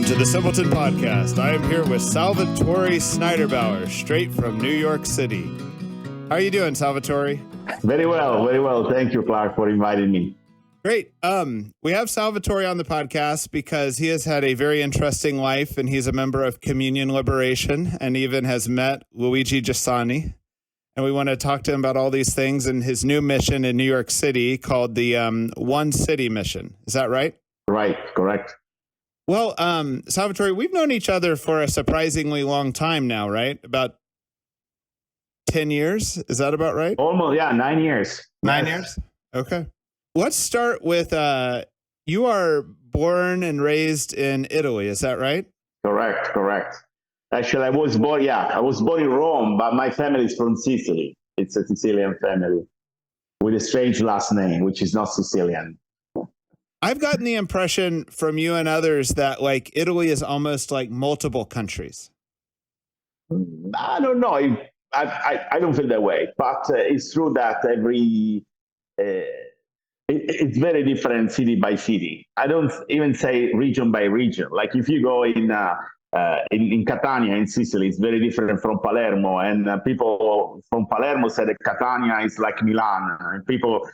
to the Simpleton Podcast. I am here with Salvatore Snaiderbaur, straight from New York City. How are you doing, Salvatore? Very well. Thank you, Clark, for inviting me. Great. We have Salvatore on the podcast because he has had a very interesting life, and he's a member of Communion Liberation and even has met Luigi Giussani. And we want to talk to him about all these things and his new mission in New York City called the One City Mission. Is that right? Right, correct. Well, Salvatore, we've known each other for a surprisingly long time now, right? About 10 years? Is that about right? Almost, yeah, 9 years. 9 years? Okay. Let's start with, you are born and raised in Italy, is that right? Correct. Actually, I was born in Rome, but my family is from Sicily. It's a Sicilian family with a strange last name, which is not Sicilian. I've gotten the impression from you and others that like Italy is almost like multiple countries. I don't know. I don't feel that way, but it's true that it's very different city by city. I don't even say region by region. Like if you go in Catania in Sicily, it's very different from Palermo, and people from Palermo say that Catania is like Milan, and people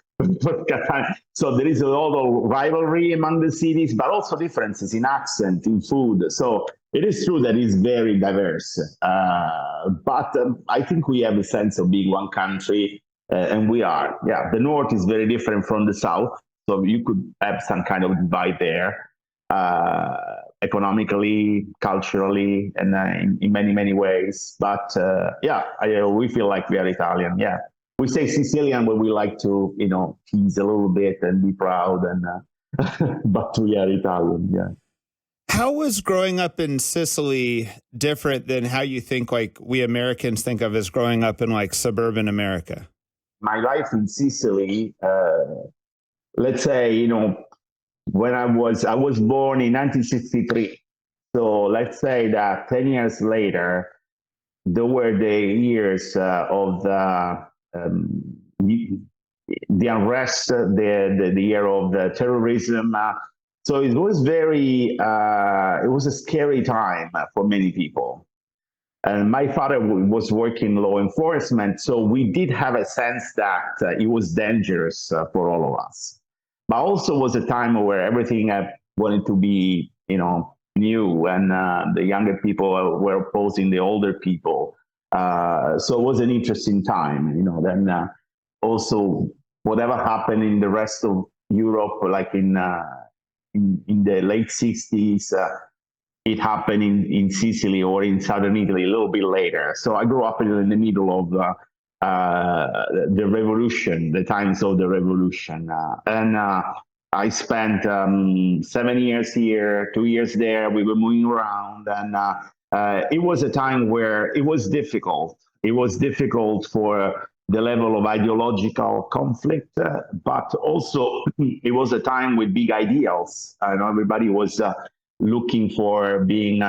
Catania. So there is a lot of rivalry among the cities, but also differences in accent, in food. So it is true that it's very diverse, but I think we have a sense of being one country, and we are. Yeah, the north is very different from the south, so you could have some kind of divide there. Economically, culturally, and in many ways. But we feel like we are Italian. Yeah, we say Sicilian when we like to, tease a little bit and be proud, and but we are Italian. Yeah. How was growing up in Sicily different than how you think like we Americans think of as growing up in like suburban America? My life in Sicily, let's say, when I was born in 1963. So let's say that 10 years later, there were the years of the unrest, the year of the terrorism. So it was it was a scary time for many people. And my father was working law enforcement, so we did have a sense that it was dangerous for all of us. But also was a time where everything wanted to be, new, and the younger people were opposing the older people. So it was an interesting time, Then also whatever happened in the rest of Europe, like in the late 60s, it happened in Sicily or in southern Italy a little bit later. So I grew up in the middle of the revolution, the times of the revolution. And I spent 7 years here, 2 years there. We were moving around, and it was a time where it was difficult. It was difficult for the level of ideological conflict, but also it was a time with big ideals. Everybody was looking for being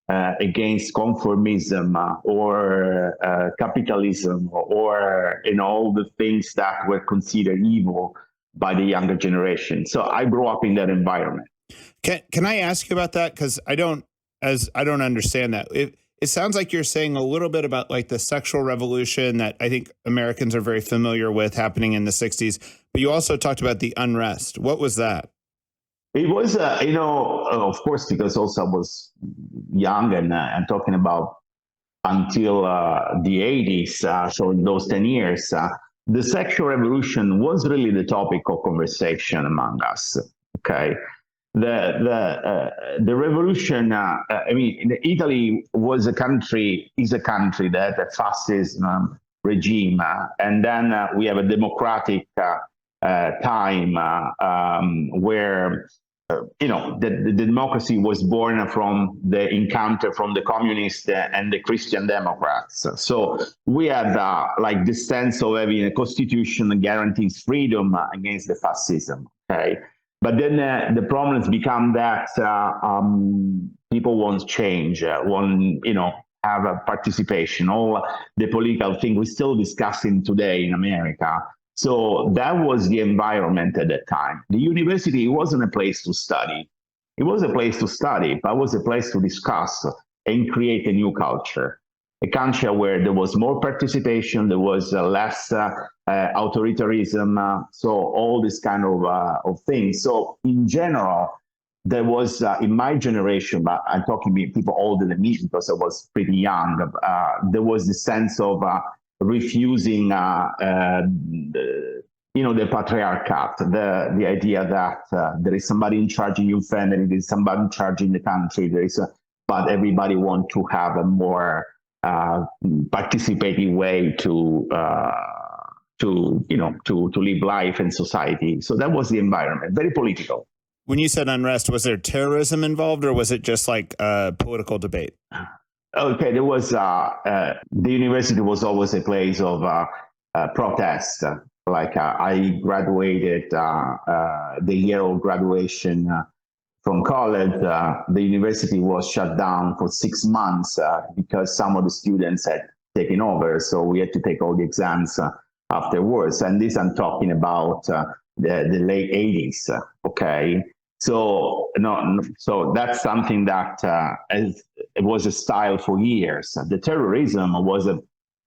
against conformism or capitalism or all the things that were considered evil by the younger generation. So I grew up in that environment. Can I ask you about that? Because I don't understand that. It sounds like you're saying a little bit about like the sexual revolution that I think Americans are very familiar with happening in the 60s, but you also talked about the unrest. What was that? It was, of course, because also I was young and talking about until the 80s, so in those 10 years, the sexual revolution was really the topic of conversation among us. Okay, the revolution. Italy is a country that had a fascist regime, and then we have a democratic time where the democracy was born from the encounter from the communists and the Christian Democrats. So we had the sense of having a constitution that guarantees freedom against the fascism. Okay, but then the problems become that people want change, want have a participation. All the political thing we're still discussing today in America. So that was the environment at that time. The university wasn't a place to study. It was a place to study, but it was a place to discuss and create a new culture. A culture where there was more participation, there was less authoritarianism, so all this kind of things. So in general, there was, in my generation, but I'm talking people older than me because I was pretty young, there was this sense of refusing the patriarchate, the idea that there is somebody in charge in your family, there is somebody in charge in the country, but everybody wants to have a more participating way to live life in society. So that was the environment, very political. When you said unrest, was there terrorism involved, or was it just like a political debate? Okay, there was the university was always a place of protest. Like I graduated the year of graduation from college. The university was shut down for 6 months because some of the students had taken over. So we had to take all the exams afterwards. And this I'm talking about the late 80s. Okay. So so that's something that it was a style for years. The terrorism was a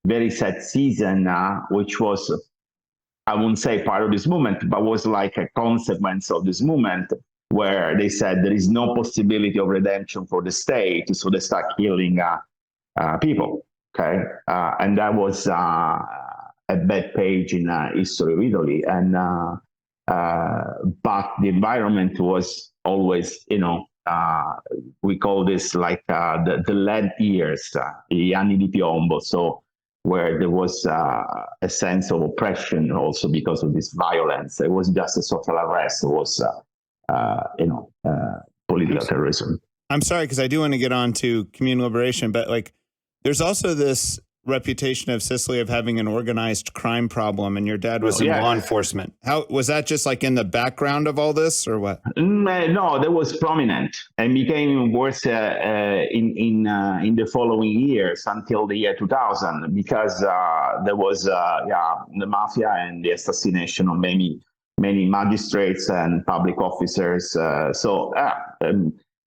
very sad season, which was, I wouldn't say part of this movement, but was like a consequence of this movement, where they said there is no possibility of redemption for the state, so they start killing people. Okay, and that was a bad page in history of Italy, and but the environment was always, we call this like the lead years, gli anni di piombo. So where there was a sense of oppression also because of this violence. It was just a social arrest. It was, political terrorism. I'm sorry, because I do want to get on to communal liberation, but like, there's also this reputation of Sicily of having an organized crime problem, and your dad was in law enforcement. How was that? Just like in the background of all this, or what? No, that was prominent and became worse in the following years until the year 2000, because there was the mafia and the assassination of many magistrates and public officers.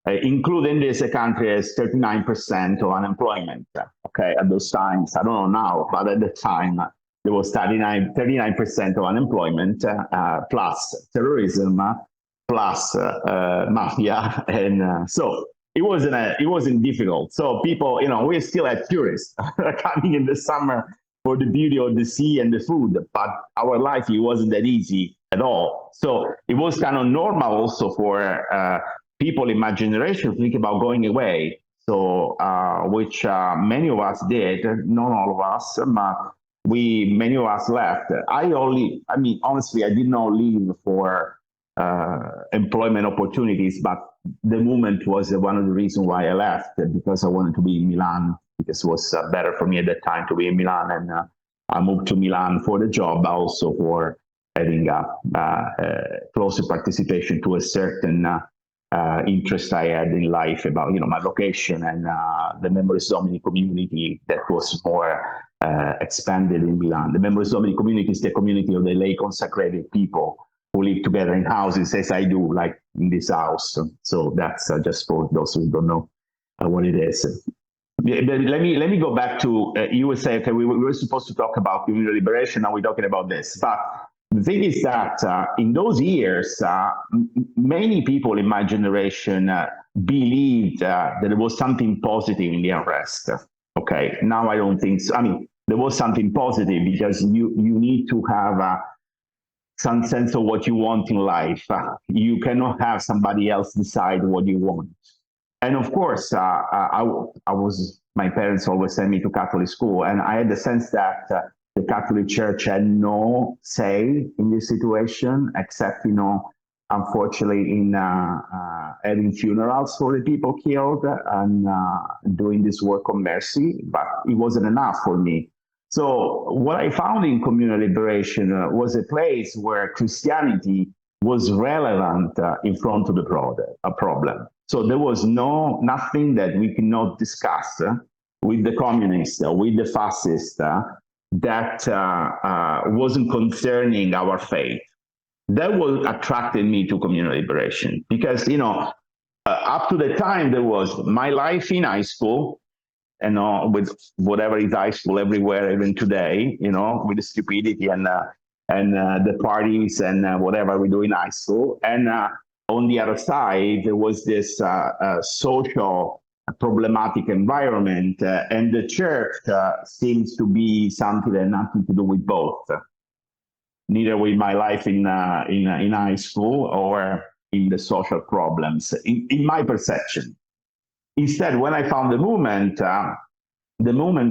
Including this, a country has 39% of unemployment. Okay, at those times, I don't know now, but at the time, there was 39% of unemployment, plus terrorism, plus mafia, and so it wasn't difficult. So people, we still had tourists coming in the summer for the beauty of the sea and the food, but our life, it wasn't that easy at all. So it was kind of normal also for people in my generation to think about going away. So, which many of us did, not all of us, but many of us left. Honestly, I did not leave for employment opportunities, but the movement was one of the reasons why I left, because I wanted to be in Milan, because it was better for me at that time to be in Milan. And I moved to Milan for the job, but also for having closer participation to a certain interest I had in life about, my vocation and the Members Domini community that was more expanded in Milan. The Members Domini community is the community of the lay consecrated people who live together in houses, as I do, like in this house. So that's just for those who don't know what it is. Let me go back to you were saying, okay, we were supposed to talk about communal liberation. Now we're talking about this, but the thing is that in those years, many people in my generation believed that there was something positive in the unrest. Okay, now I don't think so. I mean, there was something positive because you need to have some sense of what you want in life. You cannot have somebody else decide what you want. And of course, my parents always sent me to Catholic school, and I had the sense that the Catholic Church had no say in this situation, except, unfortunately, in having funerals for the people killed and doing this work of mercy, but it wasn't enough for me. So what I found in communal liberation was a place where Christianity was relevant in front of the problem. So there was nothing that we could not discuss with the communists, with the fascists, that wasn't concerning our faith. That was attracted me to communal liberation because, Up to the time, there was my life in high school, with whatever is high school everywhere, even today, with the stupidity and the parties and whatever we do in high school. And on the other side, there was this social problematic environment, and the church seems to be something that had nothing to do with both, neither with my life in high school or in the social problems, in my perception. Instead, when I found the movement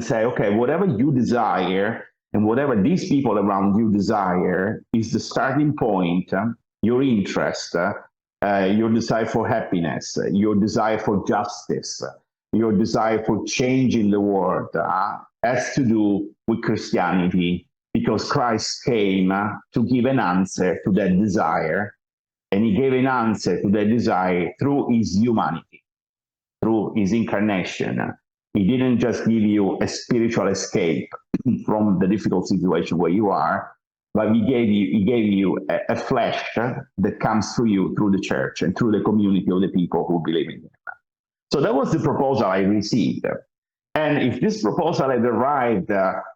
say, okay, whatever you desire and whatever these people around you desire is the starting point, your interest, your desire for happiness, your desire for justice, your desire for change in the world has to do with Christianity, because Christ came to give an answer to that desire, and he gave an answer to that desire through his humanity, through his incarnation. He didn't just give you a spiritual escape from the difficult situation where you are, but he gave you a flesh that comes through you through the church and through the community of the people who believe in him. So that was the proposal I received. And if this proposal had arrived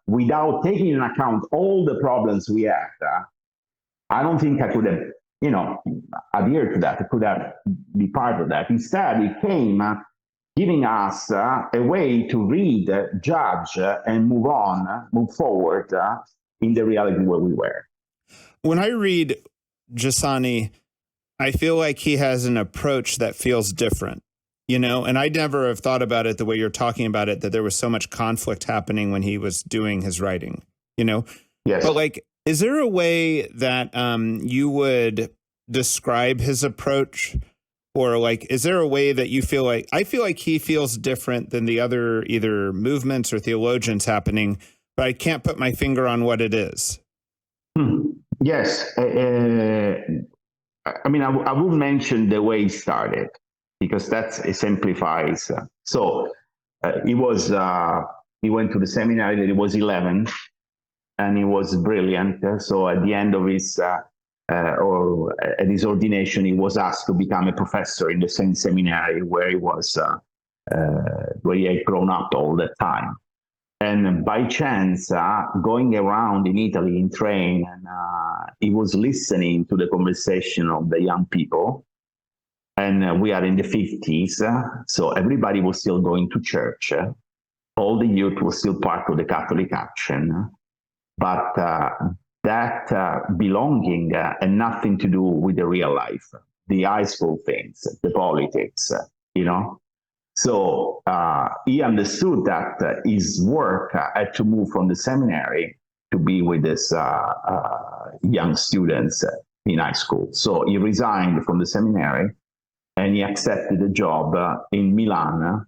without taking into account all the problems we had, I don't think I could have, adhered to that. I could have been part of that. Instead, it came giving us a way to read, judge, and move forward in the reality where we were. When I read Giussani, I feel like he has an approach that feels different, and I never have thought about it the way you're talking about it, that there was so much conflict happening when he was doing his writing, Yes. But is there a way that you would describe his approach? Or is there a way that you feel like, I feel like he feels different than the other either movements or theologians happening, but I can't put my finger on what it is. Yes. I would mention the way he started, because that exemplifies. So he went to the seminary when he was 11, and he was brilliant. So at the end of his or at his ordination, he was asked to become a professor in the same seminary where he was, where he had grown up all that time. And by chance, going around in Italy in train, and he was listening to the conversation of the young people. And we are in the 50s, so everybody was still going to church. All the youth was still part of the Catholic action, but that belonging had nothing to do with the real life, the high school things, the politics, So he understood that his work had to move from the seminary to be with his young students in high school. So he resigned from the seminary and he accepted a job in Milan.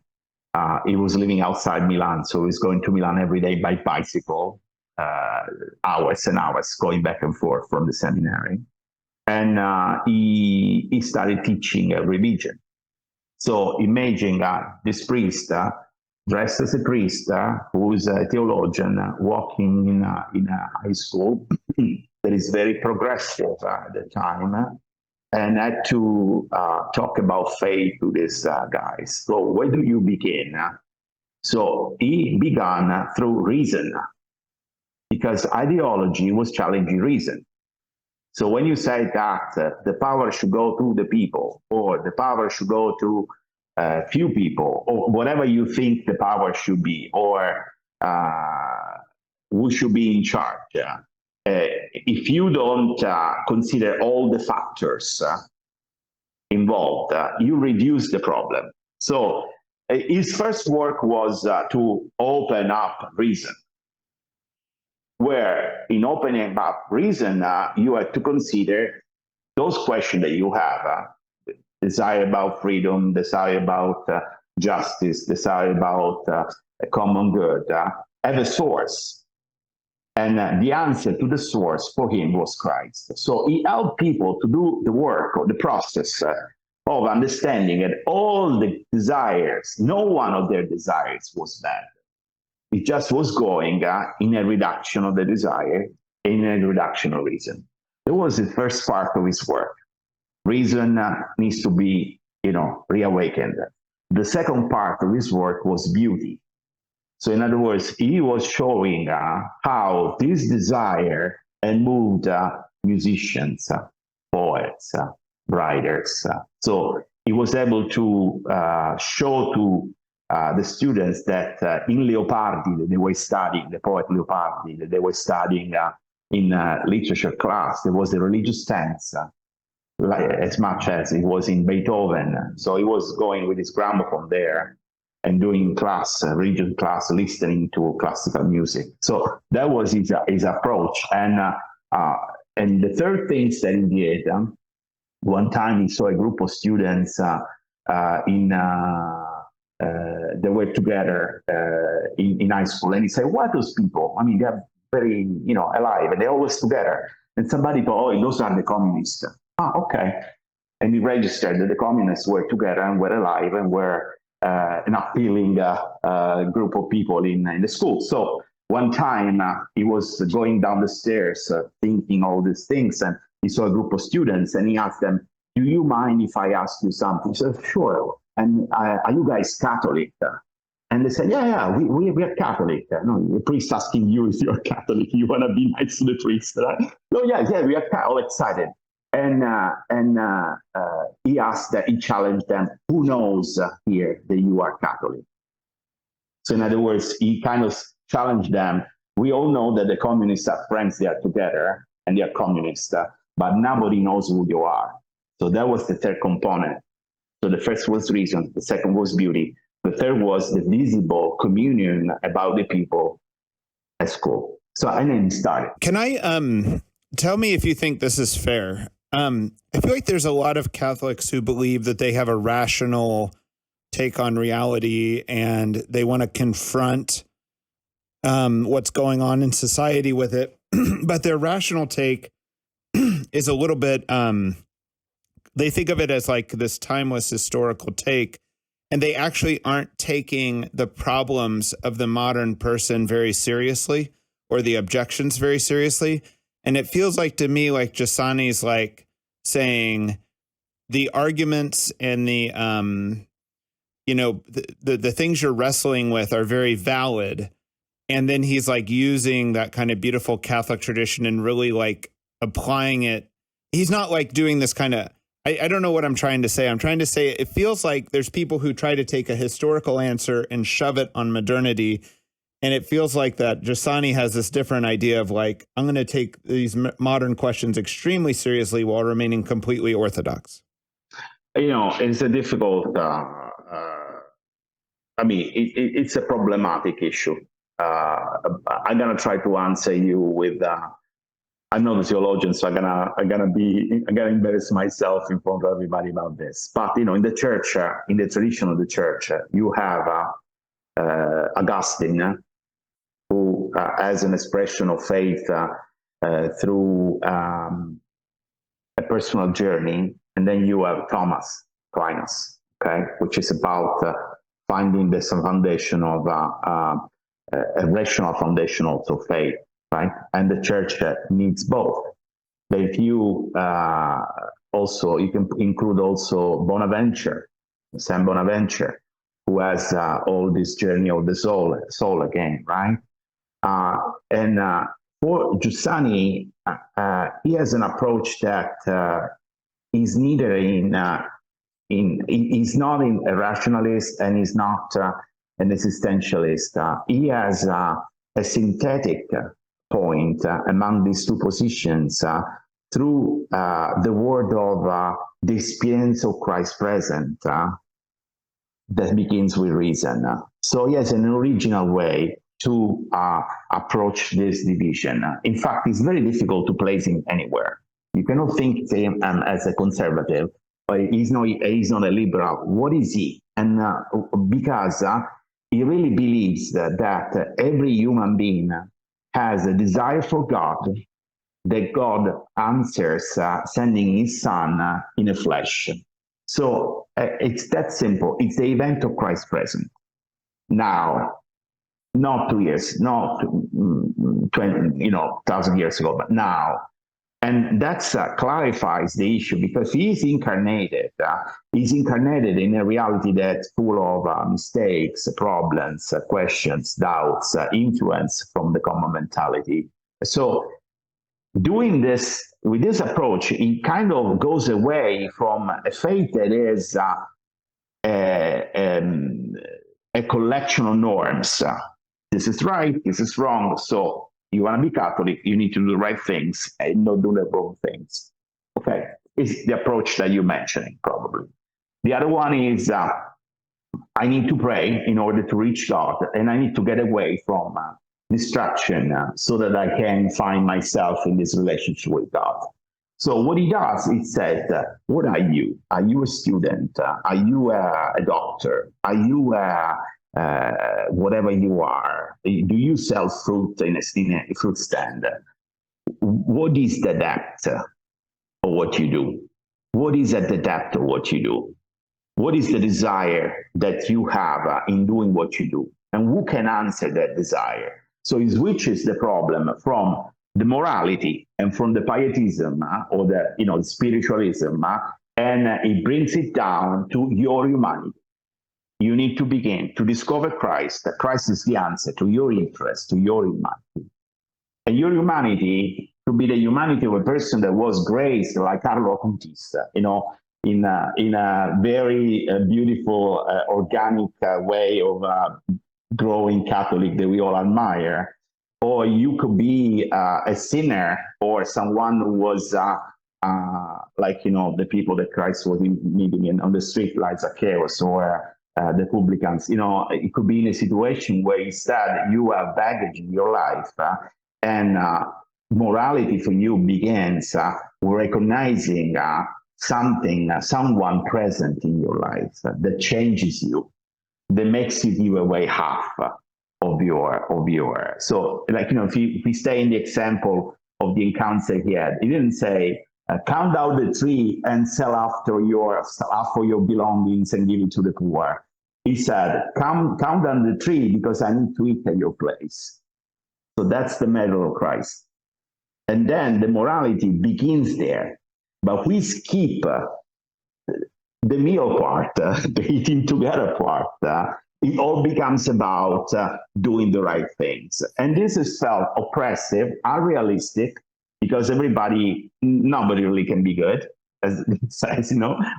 He was living outside Milan, so he was going to Milan every day by bicycle. Hours and hours going back and forth from the seminary. And he started teaching religion. So imagine this priest, dressed as a priest, who's a theologian, walking in a high school that is very progressive at the time, and had to talk about faith to these guys. So where do you begin? So he began through reason, because ideology was challenging reason. So when you say that the power should go to the people, or the power should go to few people, or whatever you think the power should be, or who should be in charge, if you don't consider all the factors involved, you reduce the problem. So his first work was to open up reason, where in opening up reason, you have to consider those questions that you have, desire about freedom, desire about justice, desire about a common good, have a source. And the answer to the source for him was Christ. So he helped people to do the work or the process of understanding that all the desires, no one of their desires was bad. It just was going in a reduction of the desire, in a reduction of reason. That was the first part of his work. Reason needs to be reawakened. The second part of his work was beauty. So in other words, he was showing how this desire had moved musicians, poets, writers. So he was able to show to the students that in Leopardi, that they were studying, the poet Leopardi, that they were studying in literature class, there was a religious sense, as much as it was in Beethoven. So he was going with his gramophone there and doing class, religion class, listening to classical music. So that was his approach. And the third thing that he did, one time he saw a group of students they were together in high school, and he said, "What are those people? I mean, they're very, alive, and they're always together." And somebody thought, "Oh, those are the communists." Ah, okay. And he registered that the communists were together and were alive and were an appealing group of people in the school. So one time he was going down the stairs thinking all these things, and he saw a group of students, and he asked them, "Do you mind if I ask you something?" He said, "Sure. And are you guys Catholic?" And they said, yeah, we are Catholic. No, the priest asking you if you're Catholic. You want to be nice to the priest, right? No, yeah, we are all excited. And he asked, he challenged them, "Who knows here that you are Catholic?" So in other words, he kind of challenged them. We all know that the communists are friends, they are together, and they are communists, but nobody knows who you are. So that was the third component. So the first was reason, the second was beauty, the third was the visible communion about the people at school. So I then started. Can I tell me if you think this is fair? I feel like there's a lot of Catholics who believe that they have a rational take on reality and they want to confront what's going on in society with it. But their rational take is a little bit, they think of it as like this timeless historical take, and they actually aren't taking the problems of the modern person very seriously or the objections very seriously. And it feels like to me, like Giussani's like saying the arguments and the, the things you're wrestling with are very valid. And then he's like using that kind of beautiful Catholic tradition and really like applying it. He's not like doing this kind of, I don't know what I'm trying to say. I'm trying to say it feels like there's people who try to take a historical answer and shove it on modernity. And it feels like that Giussani has this different idea of like, I'm going to take these modern questions extremely seriously while remaining completely orthodox. It's a difficult, it's a problematic issue. I'm going to try to answer you with, I'm not a theologian, so I'm gonna embarrass myself in front of everybody about this. But in the church, in the tradition of the church, you have Augustine, who has an expression of faith through a personal journey, and then you have Thomas Aquinas, okay, which is about finding the foundation of a rational foundation also of faith. Right, and the church needs both. But if you you can include also Bonaventure, Saint Bonaventure, who has all this journey of the soul again, right? And for Giussani, he has an approach that is neither he's not a rationalist and he's not an existentialist. He has a synthetic point among these two positions through the word of the experience of Christ present that begins with reason. So he has an original way to approach this division. In fact, it's very difficult to place him anywhere. You cannot think of him as a conservative, but he's not a liberal. What is he? And because he really believes that every human being has a desire for God, that God answers sending his son in the flesh. So it's that simple. It's the event of Christ present. Now, not 2 years, not 20, 1,000 years ago, but now. And that clarifies the issue, because he's incarnated. He's incarnated in a reality that's full of mistakes, problems, questions, doubts, influence from the common mentality. So doing this with this approach, it kind of goes away from a faith that is a collection of norms. This is right, this is wrong. So you want to be Catholic, you need to do the right things and not do the wrong things. Okay, it's the approach that you're mentioning, probably. The other one is I need to pray in order to reach God, and I need to get away from distraction so that I can find myself in this relationship with God. So what he does, it says, what are you? Are you a student? Are you a doctor? Are you whatever you are? Do you sell fruit in a fruit stand? What is the depth of what you do? What is at the depth of what you do? What is the desire that you have in doing what you do? And who can answer that desire? So he switches the problem from the morality and from the pietism or the spiritualism, and it brings it down to your humanity. You need to begin to discover Christ. That Christ is the answer to your interest, to your humanity. And your humanity could be the humanity of a person that was graced like Carlo Acutis, in a very beautiful, organic way of growing Catholic that we all admire. Or you could be a sinner, or someone who was the people that Christ was meeting on the street, like Zacchaeus, or the publicans. It could be in a situation where instead you have baggage in your life, and morality for you begins recognizing someone present in your life that changes you, that makes you a way half of your. So, if we stay in the example of the encounter he had, he didn't say, count down the tree and sell half for your belongings and give it to the poor. He said, count down the tree because I need to eat at your place. So that's the medal of Christ. And then the morality begins there. But we skip the meal part, the eating together part. It all becomes about doing the right things. And this is felt oppressive, unrealistic, because nobody really can be good, as it says,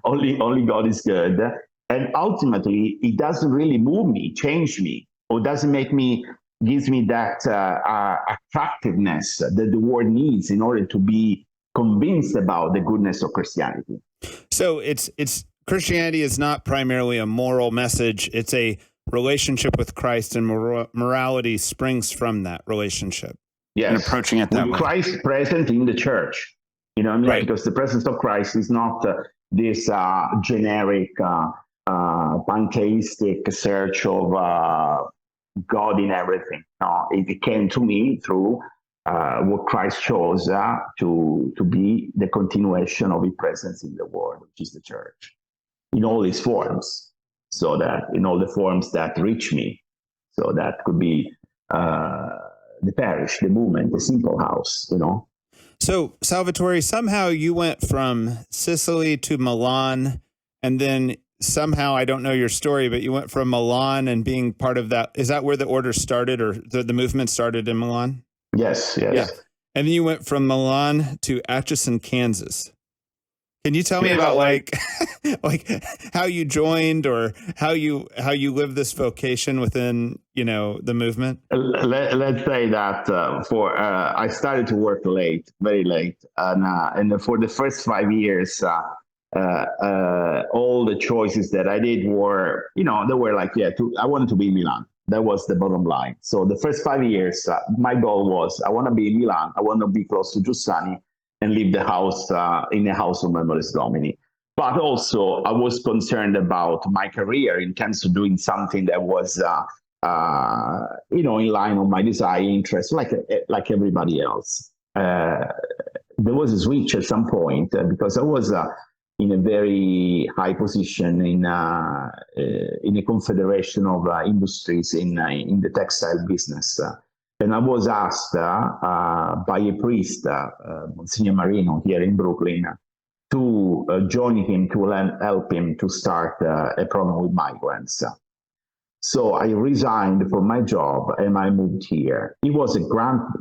only God is good. And ultimately, it doesn't really move me, change me, or doesn't gives me that attractiveness that the world needs in order to be convinced about the goodness of Christianity. So it's Christianity is not primarily a moral message. It's a relationship with Christ, and morality springs from that relationship. Yes. And approaching it that way. Christ present in the church, right. Because the presence of Christ is not this generic pantheistic search of God in everything. No, it came to me through what Christ chose to be the continuation of his presence in the world, which is the church, in all its forms. So that in all the forms that reach me. So that could be the parish, the movement, the simple house, So, Salvatore, somehow you went from Sicily to Milan, and then somehow, I don't know your story, but you went from Milan and being part of that. Is that where the order started, or the movement started in Milan? Yes. Yeah. And then you went from Milan to Atchison, Kansas. Can you tell me about like how you joined, or how you live this vocation within the movement? Let's say that I started to work late, very late, and for the first 5 years, all the choices that I did were they were like I wanted to be in Milan. That was the bottom line. So the first 5 years, my goal was I want to be in Milan. I want to be close to Giussani and leave the house in the house of Memoris Domini. But also, I was concerned about my career in terms of doing something that was, in line with my desire, interest, like everybody else. There was a switch at some point because I was in a very high position in a confederation of industries in the textile business. And I was asked by a priest, Monsignor Marino, here in Brooklyn, to join him to help him to start a program with migrants. So I resigned from my job and I moved here. It was a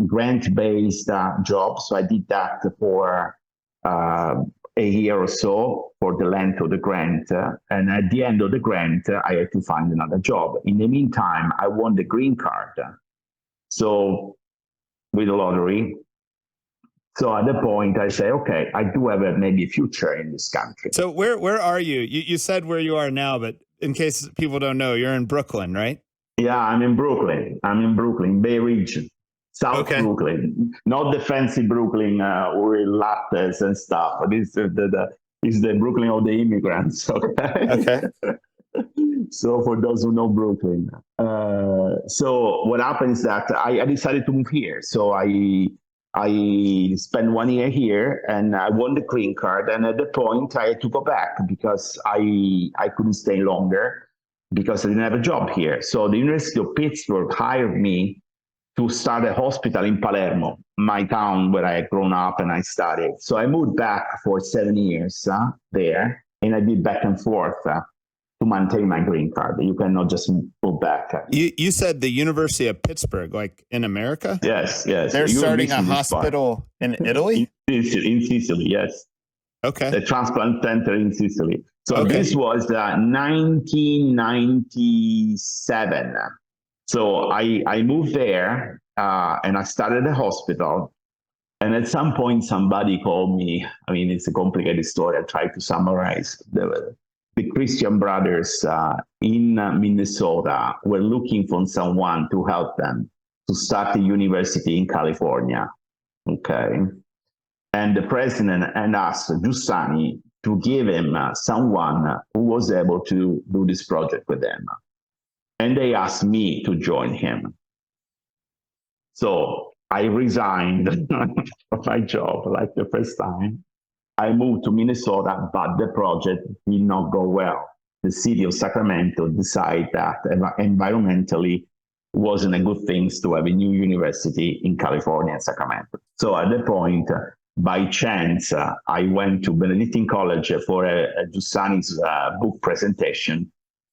grant-based job, so I did that for a year or so for the length of the grant. And at the end of the grant, I had to find another job. In the meantime, I won the green card. So with the lottery. So at the point I say, okay, I do have maybe a future in this country. So where are you? You said where you are now, but in case people don't know, you're in Brooklyn, right? Yeah, I'm in Brooklyn. Bay region, South Brooklyn. Not the fancy Brooklyn with lattes and stuff. This is the Brooklyn of the immigrants. Okay. So for those who know Brooklyn, so what happens is that I decided to move here. So I spent 1 year here and I won the green card. And at the point I had to go back because I couldn't stay longer because I didn't have a job here. So the University of Pittsburgh hired me to start a hospital in Palermo, my town where I had grown up and I studied. So I moved back for 7 years there, and I did back and forth to maintain my green card. You cannot just move back. You said the University of Pittsburgh, like in America? Yes. They're starting a hospital in Italy? In Sicily, yes. Okay. The transplant center in Sicily. So this was 1997. So I moved there and I started a hospital. And at some point, somebody called me. I mean, it's a complicated story. I try to summarize. The Christian brothers in Minnesota were looking for someone to help them to start a university in California. Okay. And the president and asked Giussani to give him someone who was able to do this project with them. And they asked me to join him. So I resigned from my job like the first time. I moved to Minnesota, but the project did not go well. The city of Sacramento decided that environmentally wasn't a good thing to have a new university in California and Sacramento. So at the point, by chance, I went to Benedictine College for a Giussani's book presentation,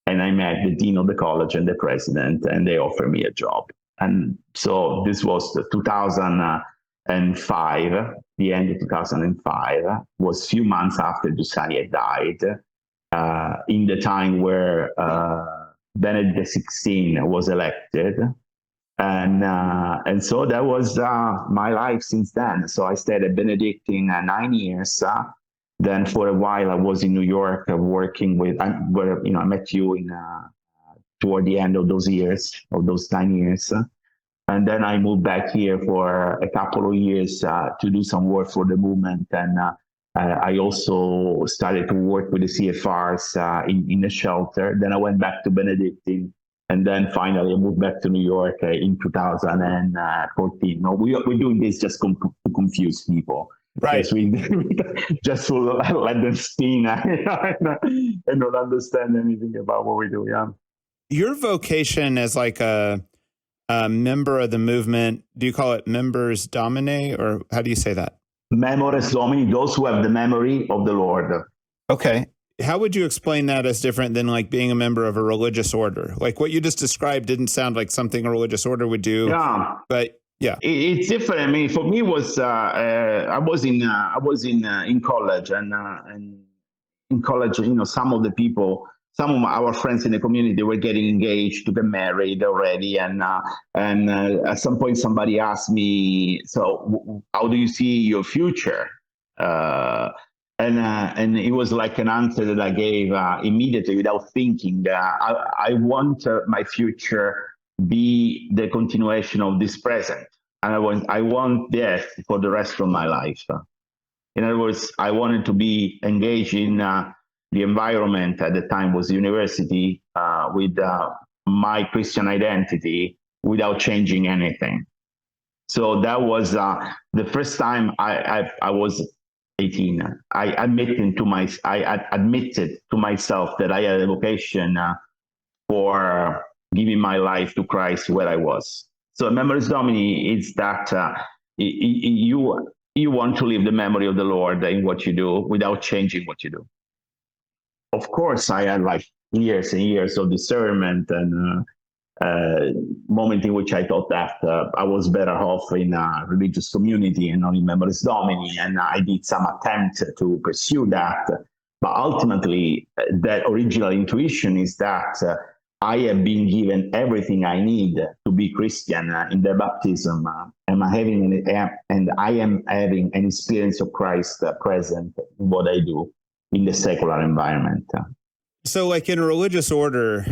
and I met the dean of the college and the president, and they offered me a job. And so this was 2005, the end of 2005, was a few months after Giussani had died, in the time where Benedict XVI was elected. And so that was my life since then. So I stayed at Benedictine 9 years. Then for a while I was in New York working with, where I met you toward the end of those years, of those 9 years. And then I moved back here for a couple of years to do some work for the movement. And I also started to work with the CFRs in a shelter. Then I went back to Benedictine. And then finally I moved back to New York in 2014. No, we're doing this just to confuse people. Right. Just to let them spin and not understand anything about what we do. Yeah. Your vocation as like a member of the movement, do you call it members domini, or how do you say that? Memores Domini, those who have the memory of the Lord. Okay. How would you explain that as different than like being a member of a religious order? Like what you just described didn't sound like something a religious order would do. Yeah. But yeah, it's different. I mean, for me, was I was in college, and in college, some of our friends in the community, they were getting engaged to get married already, and at some point, somebody asked me, "So, how do you see your future?" And it was like an answer that I gave immediately without thinking. I want my future be the continuation of this present, and I want this for the rest of my life. In other words, I wanted to be engaged in the environment at the time was university with my Christian identity without changing anything. So that was the first time I was 18. I admitted to myself that I had a vocation for giving my life to Christ where I was. So Memoris Domini is that you want to live the memory of the Lord in what you do without changing what you do. Of course, I had like years and years of discernment and moment in which I thought that I was better off in a religious community and not in Memoris Domini, and I did some attempt to pursue that. But ultimately, that original intuition is that I have been given everything I need to be Christian in the baptism, and I am having an experience of Christ present in what I do in the secular environment. So, like in a religious order,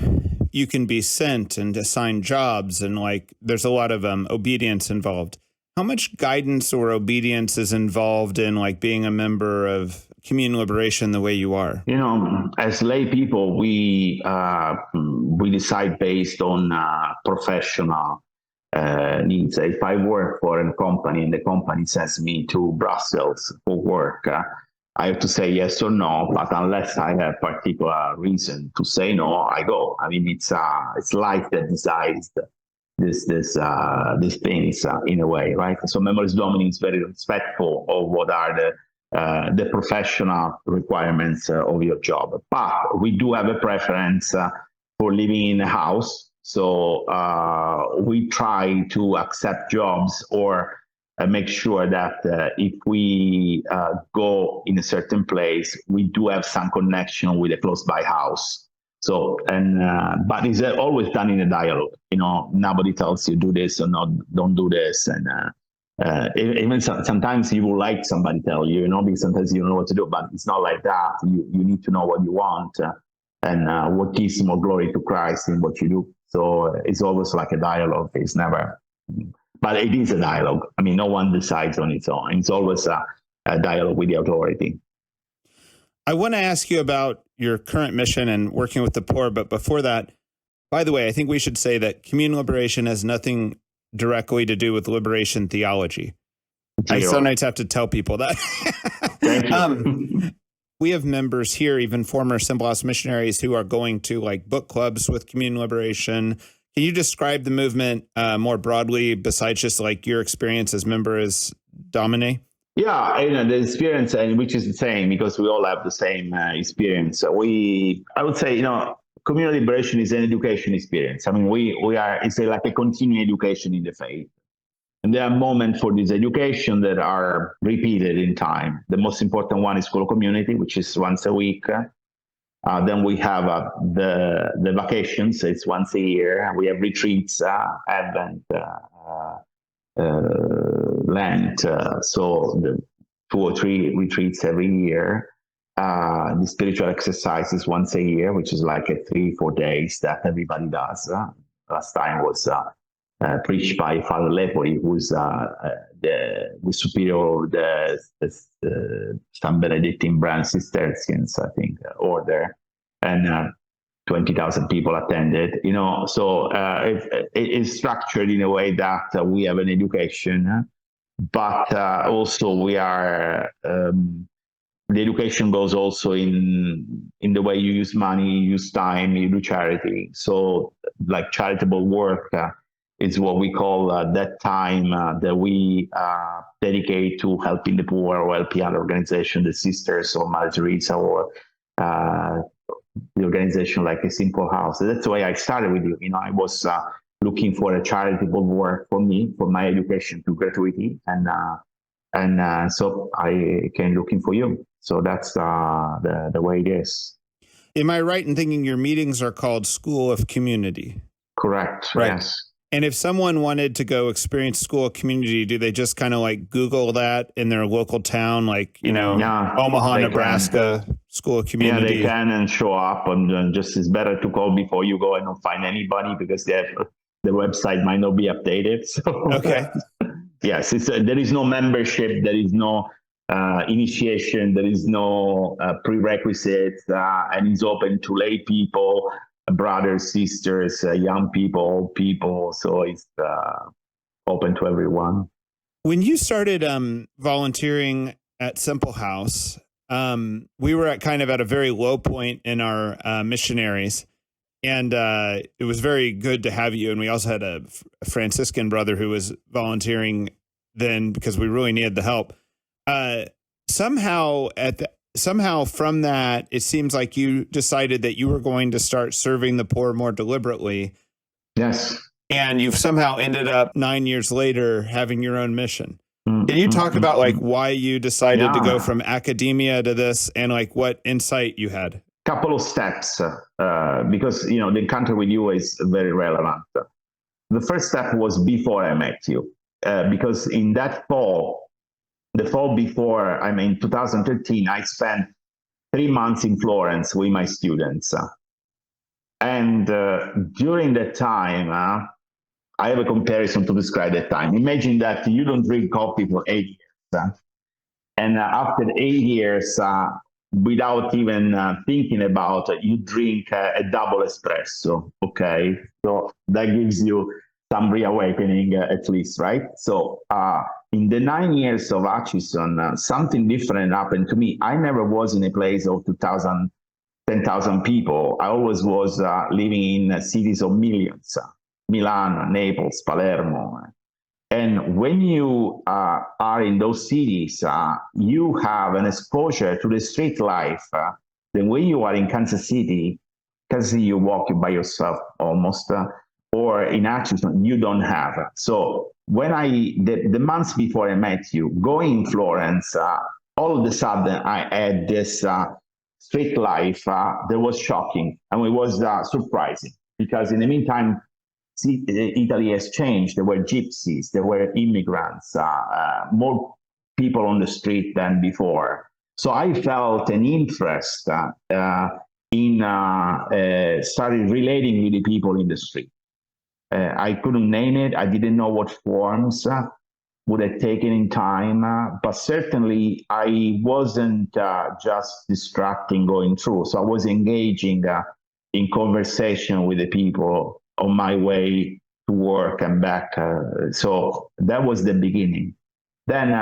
you can be sent and assigned jobs, and like there's a lot of obedience involved. How much guidance or obedience is involved in like being a member of Communion Liberation the way you are? You know, as lay people, we decide based on professional needs. If I work for a company and the company sends me to Brussels for work, I have to say yes or no. But unless I have particular reason to say no, I go. I mean, it's life that decides these things in a way, right? So Memoris Domini is very respectful of what are the professional requirements of your job. But we do have a preference for living in a house. So we try to accept jobs or make sure that if we go in a certain place, we do have some connection with a close by house. So, but it's always done in a dialogue. You know, nobody tells you do this or not, don't do this. And even sometimes you will like somebody tell you, because sometimes you don't know what to do, but it's not like that. You need to know what you want and what gives more glory to Christ in what you do. So it's always like a dialogue. It's never, but it is a dialogue. I mean, no one decides on its own. It's always a dialogue with the authority. I want to ask you about your current mission and working with the poor. But before that, by the way, I think we should say that Communion Liberation has nothing directly to do with liberation theology. I sometimes have to tell people that. Thank you. We have members here, even former Simple House missionaries, who are going to like book clubs with Communion Liberation. Can you describe the movement more broadly, besides just like your experience as Memoris Domini? Yeah, the experience, and which is the same because we all have the same experience. I would say, community liberation is an education experience. I mean, it's like a continuing education in the faith. And there are moments for this education that are repeated in time. The most important one is School Community, which is once a week. Then we have the vacations, it's once a year. We have retreats, Advent, Lent, so the 2 or 3 retreats every year. The spiritual exercises once a year, which is like a 3-4 days that everybody does. Last time was preached by Father Lepori, who's the superior of the San Benedictine branch Cistercians, I think, order, and 20,000 people attended. So it is structured in a way that we have an education, but also we are. The education goes also in the way you use money, you use time, you do charity. So like charitable work is what we call that time that we dedicate to helping the poor or helping other organizations, the Sisters or Mother Teresa or the organization like a Simple House. So that's the way I started with you. I was looking for a charitable work for me, for my education to gratuity. And so I came looking for you. So that's the way it is. Am I right in thinking your meetings are called School of Community? Correct. Right. Yes. And if someone wanted to go experience School of Community, do they just kind of like Google that in their local town, like, Omaha, Nebraska, School of Community? Yeah, they can and show up, and just it's better to call before you go and not find anybody because the website might not be updated. So, okay. Yes, there is no membership, there is no initiation, there is no prerequisites, and it's open to lay people, brothers, sisters, young people, old people. So it's open to everyone. When you started volunteering at Simple House, we were at a very low point in our missionaries. And it was very good to have you. And we also had a Franciscan brother who was volunteering then because we really needed the help. Somehow from that, it seems like you decided that you were going to start serving the poor more deliberately. Yes. And you've somehow ended up 9 years later having your own mission. Can you talk about like why you decided to go from academia to this and like what insight you had? Couple of steps, because, the encounter with you is very relevant. The first step was before I met you, because in that fall, the fall before, 2013, I spent 3 months in Florence with my students. And during that time, I have a comparison to describe that time. Imagine that you don't drink coffee for 8 years. And after 8 years, without even thinking about it, you drink a double espresso, okay? So that gives you some reawakening at least, right? So in the 9 years of Atchison, something different happened to me. I never was in a place of 2,000, 10,000 people. I always was living in cities of millions, Milan, Naples, Palermo. And when you are in those cities, you have an exposure to the street life. The way you are in Kansas City, you walk by yourself almost, or in Atchison, you don't have. So when the months before I met you, going in Florence, all of a sudden I had this street life that was shocking and it was surprising because in the meantime, Italy has changed. There were gypsies, there were immigrants, more people on the street than before. So I felt an interest in started relating with the people in the street. I couldn't name it. I didn't know what forms would have taken in time, but certainly I wasn't just distracting going through. So I was engaging in conversation with the people on my way to work and back. So that was the beginning. Then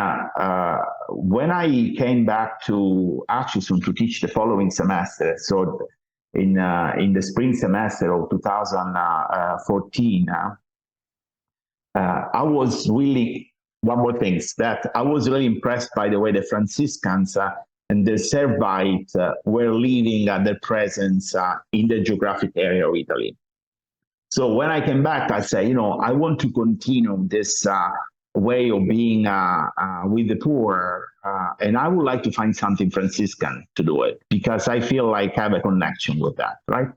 when I came back to Atchison to teach the following semester, so in the spring semester of 2014, I was really, one more thing, that I was really impressed by the way the Franciscans and the Servites were living their presence in the geographic area of Italy. So when I came back, I said, I want to continue this way of being with the poor, and I would like to find something Franciscan to do it because I feel like I have a connection with that, right?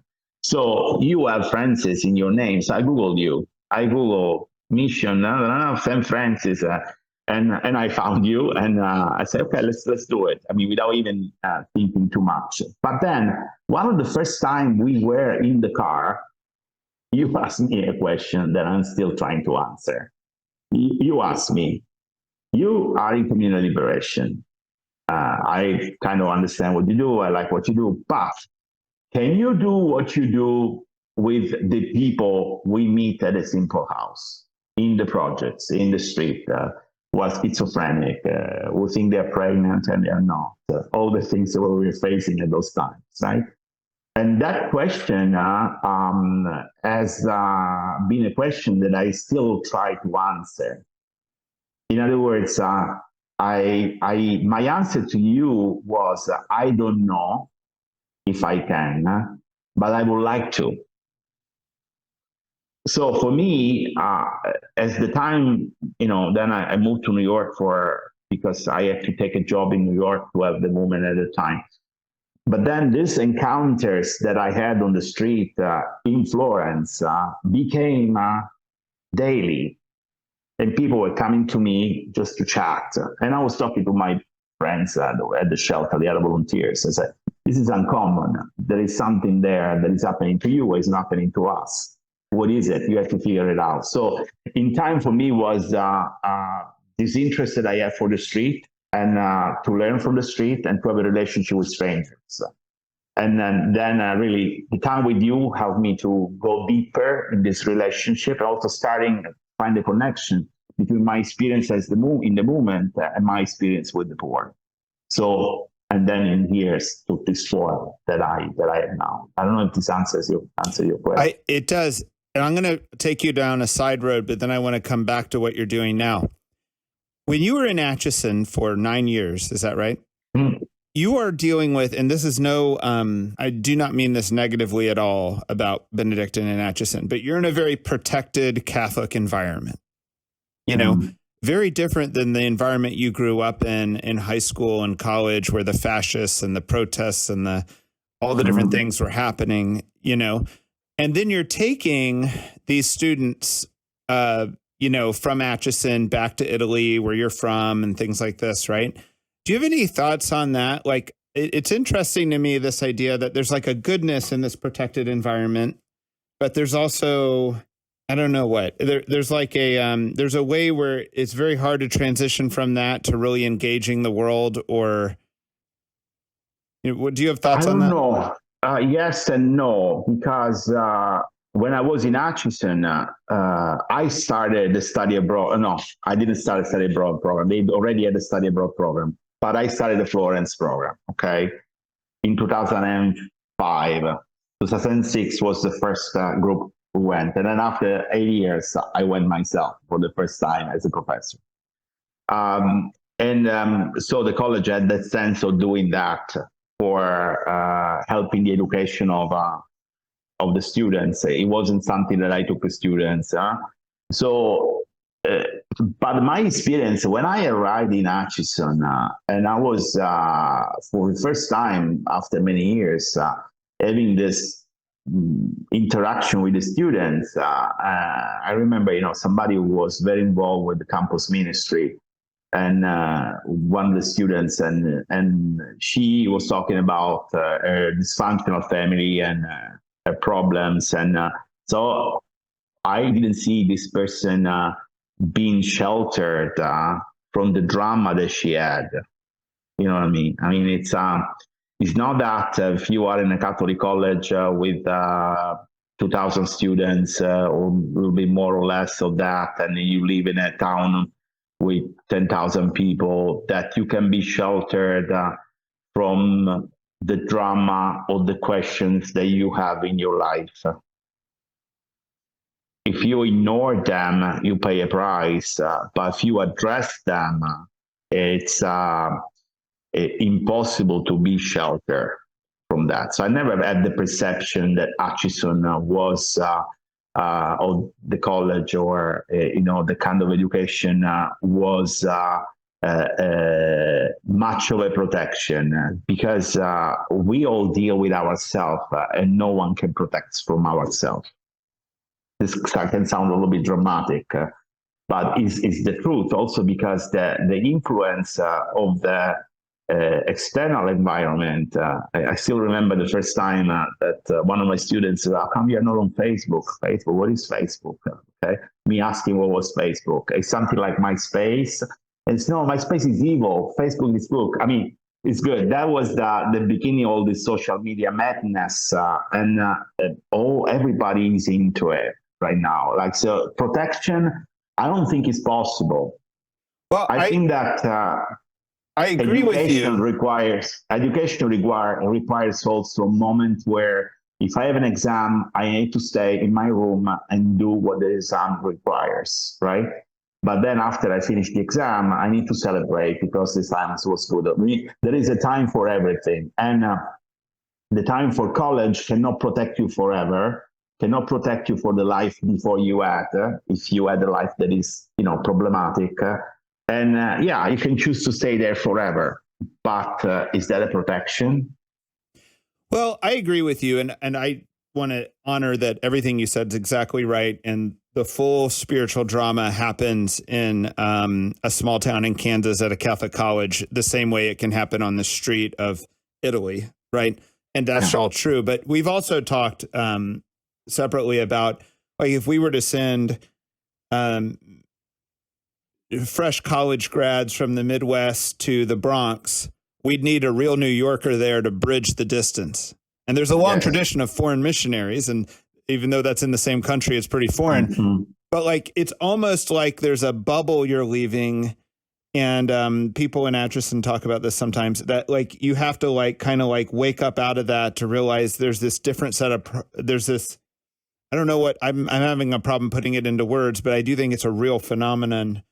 So you have Francis in your name, so I Googled you. I Googled mission, St. Francis, and I found you, and I said, okay, let's do it. Without even thinking too much. But then one of the first time we were in the car, you asked me a question that I'm still trying to answer. You asked me, you are in community liberation. I kind of understand what you do. I like what you do. But can you do what you do with the people we meet at a simple house, in the projects, in the street, who are schizophrenic, who think they're pregnant and they're not, all the things that we were facing at those times, right? And that question has been a question that I still try to answer. In other words, my answer to you was, I don't know if I can, but I would like to. So for me, as the time, then I moved to New York because I had to take a job in New York to have the movement at the time. But then these encounters that I had on the street in Florence became daily. And people were coming to me just to chat. And I was talking to my friends at the shelter, the other volunteers. I said, this is uncommon. There is something there that is happening to you, it's not happening to us. What is it? You have to figure it out. So in time for me was this interest that I have for the street, and to learn from the street and to have a relationship with strangers. And then really the time with you helped me to go deeper in this relationship, and also starting to find a connection between my experience in the movement and my experience with the poor. So And then in years took this form that I have now. I don't know if this answer your question. It does. And I'm going to take you down a side road, but then I want to come back to what you're doing now. When you were in Atchison for 9 years, is that right? Mm. You are dealing with, and this is no, I do not mean this negatively at all about Benedictine and Atchison, but you're in a very protected Catholic environment, very different than the environment you grew up in high school and college, where the fascists and the protests and all the different things were happening, and then you're taking these students, from Atchison back to Italy, where you're from, and things like this, right? Do you have any thoughts on that? Like, it's interesting to me, this idea that there's like a goodness in this protected environment, but there's also, I don't know what, there's like there's a way where it's very hard to transition from that to really engaging the world, or, do you have thoughts on that? I don't know. Yes and no, because when I was in Atchison, I started the study abroad. No, I didn't start a study abroad program. They already had a study abroad program, but I started the Florence program, okay, in 2005. 2006 was the first group who went. And then after 8 years, I went myself for the first time as a professor. So the college had that sense of doing that for helping the education of the students. It wasn't something that I took the students. But my experience when I arrived in Atchison, and I was for the first time after many years having this interaction with the students. I remember, somebody who was very involved with the campus ministry, and one of the students, and she was talking about her dysfunctional family and her problems, and so I didn't see this person being sheltered from the drama that she had. You know what I mean? I mean, it's not that if you are in a Catholic college with 2,000 students or a little bit more or less of that, and you live in a town with 10,000 people, that you can be sheltered from the drama or the questions that you have in your life. If you ignore them, you pay a price. But if you address them, it's impossible to be sheltered from that. So I never had the perception that Atchison was, or the college, or the kind of education was much of a protection, because we all deal with ourselves, and no one can protect us from ourselves. This can sound a little bit dramatic, but is the truth, also because the influence of the external environment. I still remember the first time that one of my students said, "How come you're not on Facebook?" Facebook, what is Facebook? Okay, me asking what was Facebook. It's something like MySpace. And it's no, MySpace is evil. Facebook is good. I mean, it's good. That was the beginning of all this social media madness, and everybody is into it right now. Like, so protection, I don't think is possible. Well, I think that I agree with you. Education requires also a moment where if I have an exam, I need to stay in my room and do what the exam requires, right? But then after I finish the exam, I need to celebrate because the science was good. I mean, there is a time for everything. And the time for college cannot protect you forever, cannot protect you for the life before you had, if you had a life that is, problematic. And you can choose to stay there forever. But is that a protection? Well, I agree with you. And I want to honor that everything you said is exactly right. And the full spiritual drama happens in a small town in Kansas at a Catholic college, the same way it can happen on the street of Italy, right? And that's all true. But we've also talked separately about, like, if we were to send fresh college grads from the Midwest to the Bronx, we'd need a real New Yorker there to bridge the distance. And there's a long tradition of foreign missionaries, and even though that's in the same country, it's pretty foreign. Mm-hmm. But like, it's almost like there's a bubble you're leaving And people in Atchison talk about this sometimes, that like you have to like kind of like wake up out of that to realize there's this different set of there's this, I don't know what I'm having a problem putting it into words, but I do think it's a real phenomenon.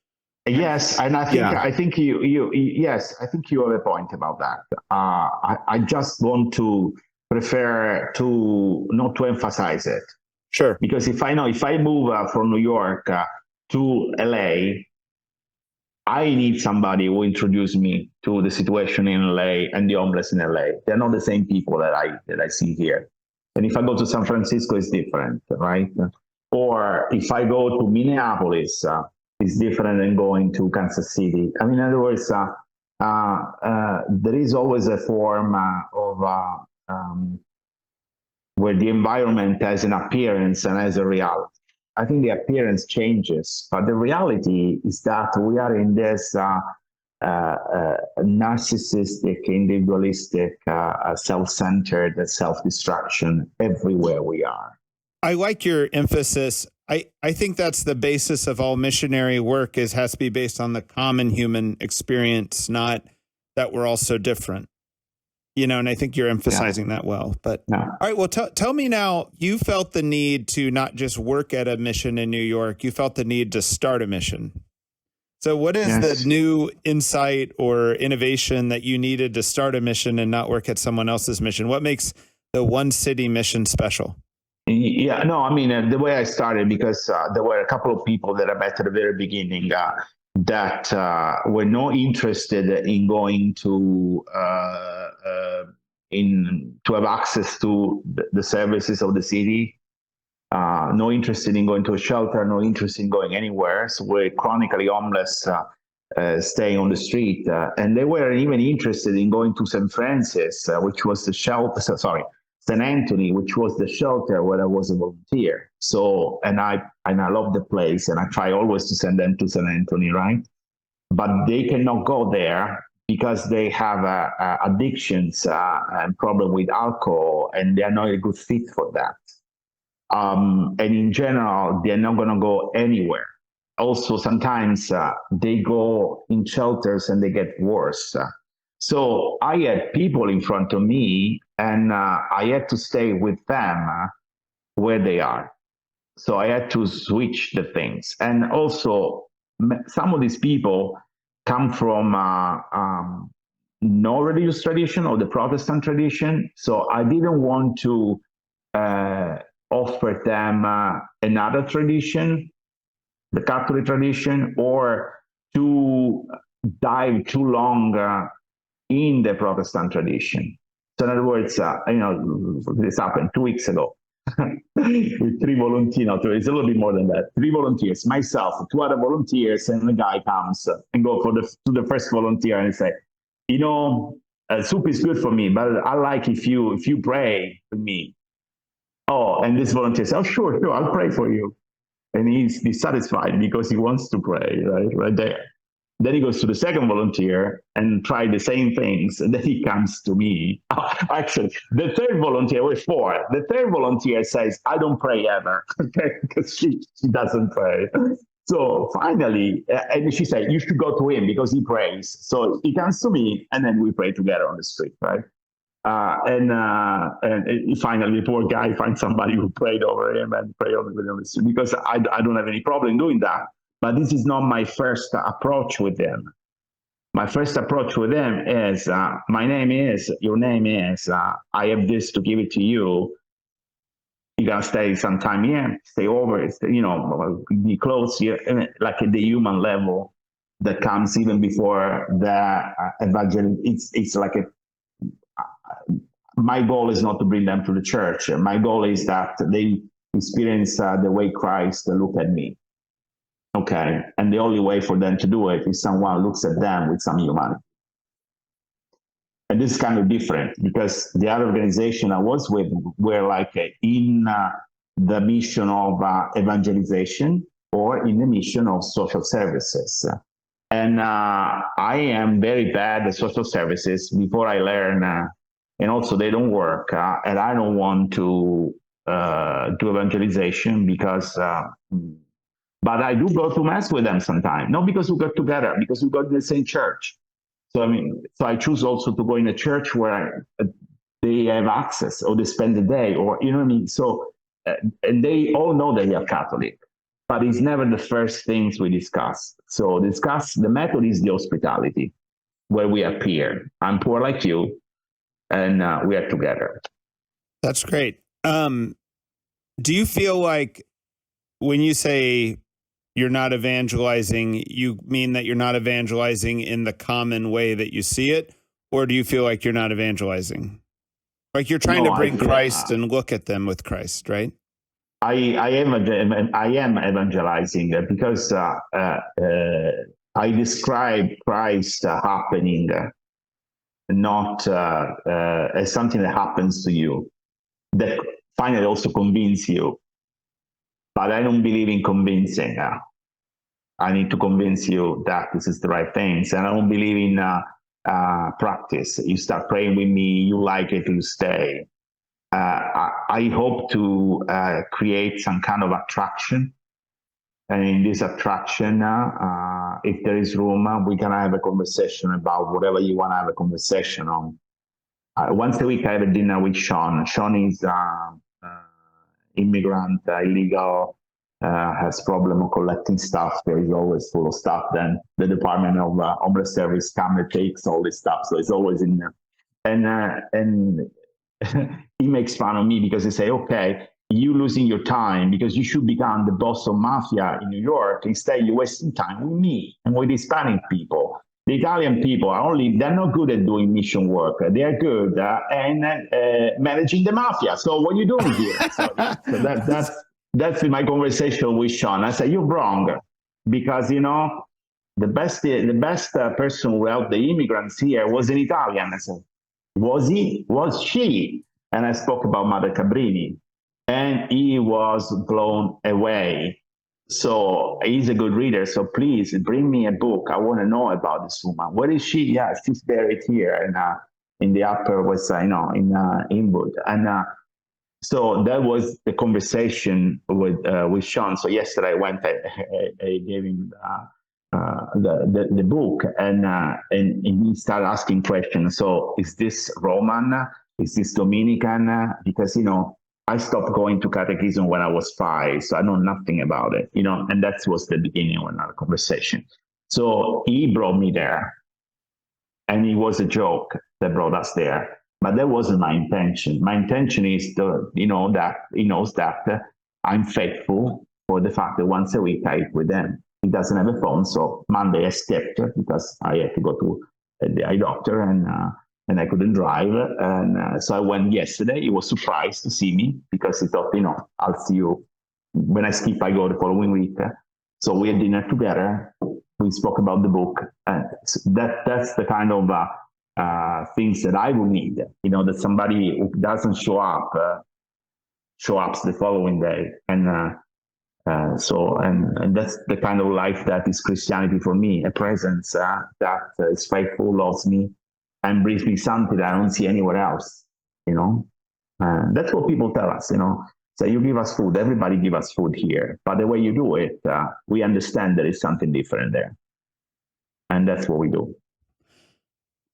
Yes, and I think yes, I think you have a point about that. I just want to prefer to not to emphasize it. Sure. Because if I move from New York to LA, I need somebody who introduce me to the situation in LA and the homeless in LA. They're not the same people that I see here. And if I go to San Francisco, it's different, right? Or if I go to Minneapolis, it's different than going to Kansas City. I mean, in other words, there is always a form of where the environment has an appearance and has a reality. I think the appearance changes, but the reality is that we are in this narcissistic, individualistic, self-centered, self-destruction everywhere we are. I like your emphasis. I think that's the basis of all missionary work, has to be based on the common human experience, not that we're all so different. And I think you're emphasizing that well. But all right, well, tell me now, you felt the need to not just work at a mission in New York, you felt the need to start a mission. So what is the new insight or innovation that you needed to start a mission and not work at someone else's mission? What makes the one city mission special? Yeah, no, I mean, the way I started, because there were a couple of people that I met at the very beginning that were not interested in going to have access to the services of the city, no interested in going to a shelter, no interest in going anywhere. So we're chronically homeless, staying on the street, and they weren't even interested in going to St. Francis, which was the shelter. St. Anthony, which was the shelter where I was a volunteer. So, and I love the place, and I try always to send them to St. Anthony, right? But they cannot go there because they have addictions and problem with alcohol, and they are not a good fit for that. And in general, they're not going to go anywhere. Also, sometimes they go in shelters and they get worse. So I had people in front of me, and I had to stay with them where they are. So I had to switch the things. And also, some of these people come from no religious tradition or the Protestant tradition. So I didn't want to offer them another tradition, the Catholic tradition, or to dive too long in the Protestant tradition. So in other words, this happened 2 weeks ago with 3 volunteers. No, it's a little bit more than that. 3 volunteers, myself, 2 other volunteers, and the guy comes and go to the first volunteer and say, soup is good for me, but I like if you pray for me. Oh, and this volunteer says, oh, sure, I'll pray for you. And he's satisfied because he wants to pray, right there. Then he goes to the second volunteer and try the same things. And then he comes to me. Actually, the third volunteer, we're 4. The third volunteer says, I don't pray ever, because she doesn't pray. So finally, and she said, you should go to him because he prays. So he comes to me, and then we pray together on the street, right? And finally, the poor guy finds somebody who prayed over him and prayed over him on the street, because I don't have any problem doing that. But this is not my first approach with them. My first approach with them is, my name is, your name is, I have this to give it to you. You gotta stay some time here, stay over, be close here, like at the human level that comes even before the evangelism. It's like my goal is not to bring them to the church. My goal is that they experience the way Christ looked at me. Okay, and the only way for them to do it is someone looks at them with some humanity. And this is kind of different, because the other organization I was with were like in the mission of evangelization or in the mission of social services. And I am very bad at social services before I learn, and also they don't work. And I don't want to do evangelization because But I do go to mass with them sometimes, not because we got together, because we got in the same church. So I choose also to go in a church where they have access, or they spend the day, or you know what I mean. So and they all know that they are Catholic, but it's never the first things we discuss. So the method is the hospitality, where we appear. I'm poor like you, and we are together. That's great. Do you feel like when you say you're not evangelizing, you mean that you're not evangelizing in the common way that you see it? Or do you feel like you're not evangelizing? Like you're trying to bring Christ and look at them with Christ, right? I am evangelizing because I describe Christ happening not as something that happens to you, that finally also convince you. But I don't believe in convincing. I need to convince you that this is the right things. And I don't believe in practice. You start praying with me, you like it, you stay. I hope to create some kind of attraction. And in this attraction, if there is room, we can have a conversation about whatever you want to have a conversation on. Once a week, I have a dinner with Sean. Sean is immigrant, illegal, has problem of collecting stuff. There is always full of stuff. Then the Department of Homeless Service comes and takes all this stuff. So it's always in there. And he makes fun of me because he say, okay, you losing your time because you should become the boss of mafia in New York. Instead, you're wasting time with me and with Hispanic people. The Italian people they're not good at doing mission work. They are good and managing the mafia. So what are you doing here? So that's in my conversation with Sean. I said, you're wrong, because, the best person who helped the immigrants here was an Italian. I said, was he? Was she? And I spoke about Mother Cabrini, and he was blown away. So he's a good reader. So please bring me a book. I want to know about this woman. Where is she? Yeah, she's buried here and in the Upper West Side, in Inwood. And so that was the conversation with Sean. So yesterday I went, I gave him the book, and he started asking questions. So is this Roman? Is this Dominican? Because I stopped going to catechism when I was 5, so I know nothing about it, and that was the beginning of our conversation. So he brought me there, and it was a joke that brought us there, but that wasn't my intention. My intention is that he knows that I'm faithful for the fact that once a week I eat with them. He doesn't have a phone, so Monday I skipped because I had to go to the eye doctor, and I couldn't drive. And so I went yesterday. He was surprised to see me because he thought, I'll see you. When I skip, I go the following week. So we had dinner together. We spoke about the book. So that's the kind of things that I will need, that somebody who doesn't show up the following day. And that's the kind of life that is Christianity for me, a presence that is faithful, loves me, and brings me something that I don't see anywhere else, That's what people tell us, So you give us food, everybody give us food here. But the way you do it, we understand there is something different there. And that's what we do.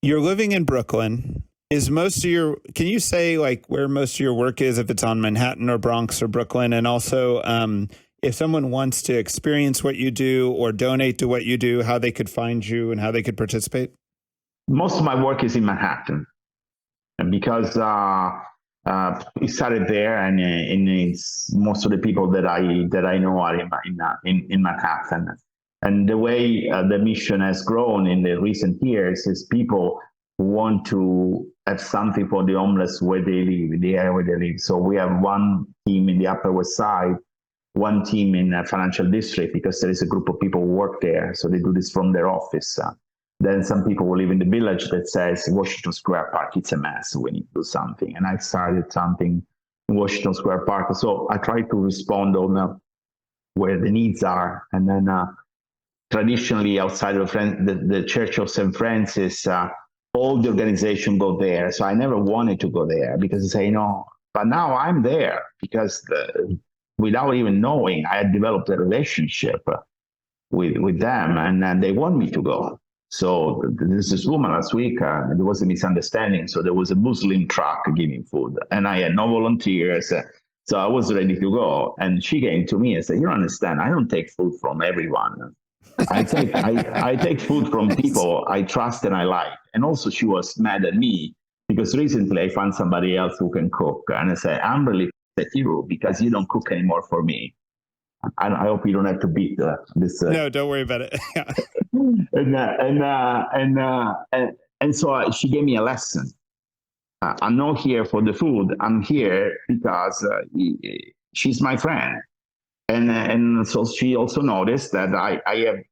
You're living in Brooklyn. Can you say like where most of your work is, if it's on Manhattan or Bronx or Brooklyn? And also, if someone wants to experience what you do or donate to what you do, how they could find you and how they could participate? Most of my work is in Manhattan, and because it started there, and it's most of the people that I know are in Manhattan. And the way the mission has grown in the recent years is people want to have something for the homeless where they live, in the area where they live. So we have one team in the Upper West Side, one team in a financial district, because there is a group of people who work there, so they do this from their office. Then some people who live in the village that says Washington Square Park, it's a mess, we need to do something. And I started something in Washington Square Park. So I try to respond on where the needs are. And then traditionally outside of the Church of St. Francis, all the organization go there. So I never wanted to go there because I say, but now I'm there because without even knowing, I had developed a relationship with them, and then they want me to go. So there's this woman last week, there was a misunderstanding. So there was a Muslim truck giving food, and I had no volunteers. So I was ready to go. And she came to me and said, "You don't understand, I don't take food from everyone. I take food from people I trust and I like." And also she was mad at me because recently I found somebody else who can cook. And I said, "I'm really at you because you don't cook anymore for me. I hope you don't have to beat this." No, don't worry about it. and so she gave me a lesson. I'm not here for the food. I'm here because she's my friend. And so she also noticed that I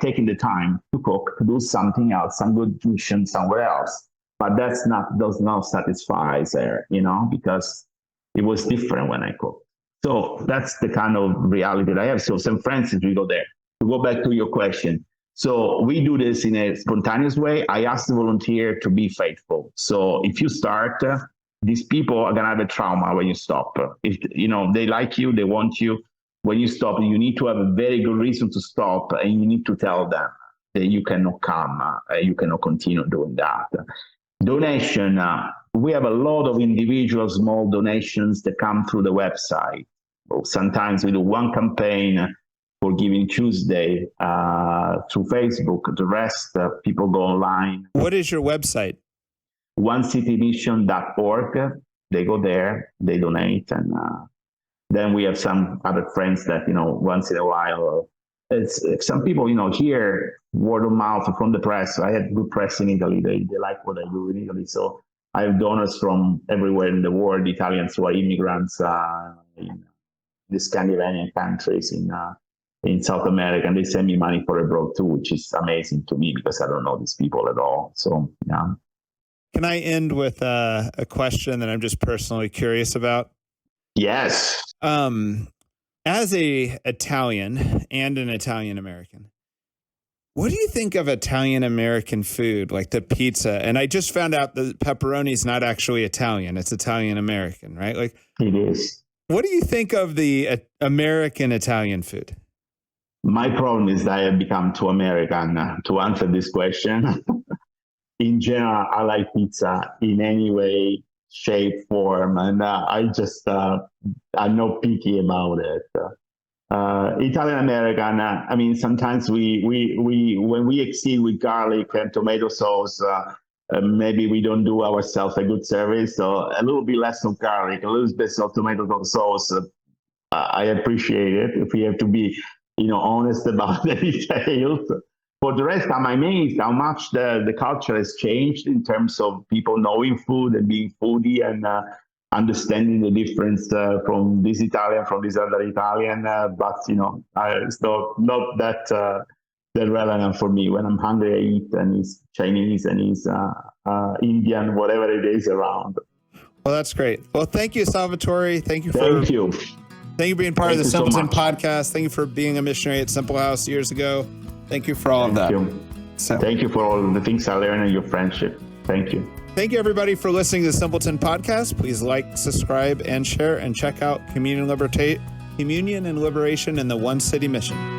taken the time to cook, to do something else, some good tuition somewhere else. But does not satisfy her, because it was different when I cooked. So that's the kind of reality that I have. So St. Francis, we go there. To go back to your question. So we do this in a spontaneous way. I ask the volunteer to be faithful. So if you start, these people are going to have a trauma when you stop. If they like you, they want you. When you stop, you need to have a very good reason to stop, and you need to tell them that you cannot come, you cannot continue doing that. Donation, we have a lot of individual small donations that come through the website. Sometimes we do one campaign for Giving Tuesday through Facebook. The rest, people go online. What is your website? onecitymission.org. They go there, they donate, and then we have some other friends that, once in a while, it's some people, hear word of mouth from the press. I had good press in Italy. They like what I do in Italy. So I have donors from everywhere in the world, Italians who are immigrants in the Scandinavian countries, in South America, and they send me money for abroad too, which is amazing to me because I don't know these people at all. So, yeah. Can I end with a question that I'm just personally curious about? Yes. As a Italian and an Italian American, what do you think of Italian American food, like the pizza? And I just found out that pepperoni is not actually Italian; it's Italian American, right? Like it is. What do you think of the American Italian food? My problem is that I have become too American to answer this question. In general, I like pizza in any way, shape, form, and I'm not picky about it. Italian American, sometimes we when we exceed with garlic and tomato sauce, maybe we don't do ourselves a good service. So a little bit less of garlic, a little bit of tomato sauce. I appreciate it if we have to be, honest about the details. For the rest, I'm amazed how much the culture has changed in terms of people knowing food and being foodie and understanding the difference from this Italian, from this other Italian. But it's not that relevant for me. When I'm hungry, I eat, and it's Chinese and it's Indian, whatever it is around. Well, that's great. Well, thank you, Salvatore. Thank you for being part of the Simpleton Podcast. Thank you for being a missionary at Simple House years ago. Thank you for all of that. Thank you for all the things I learned and your friendship. Thank you. Thank you, everybody, for listening to the Simpleton Podcast. Please like, subscribe, and share, and check out Communion and Liberation in the One City Mission.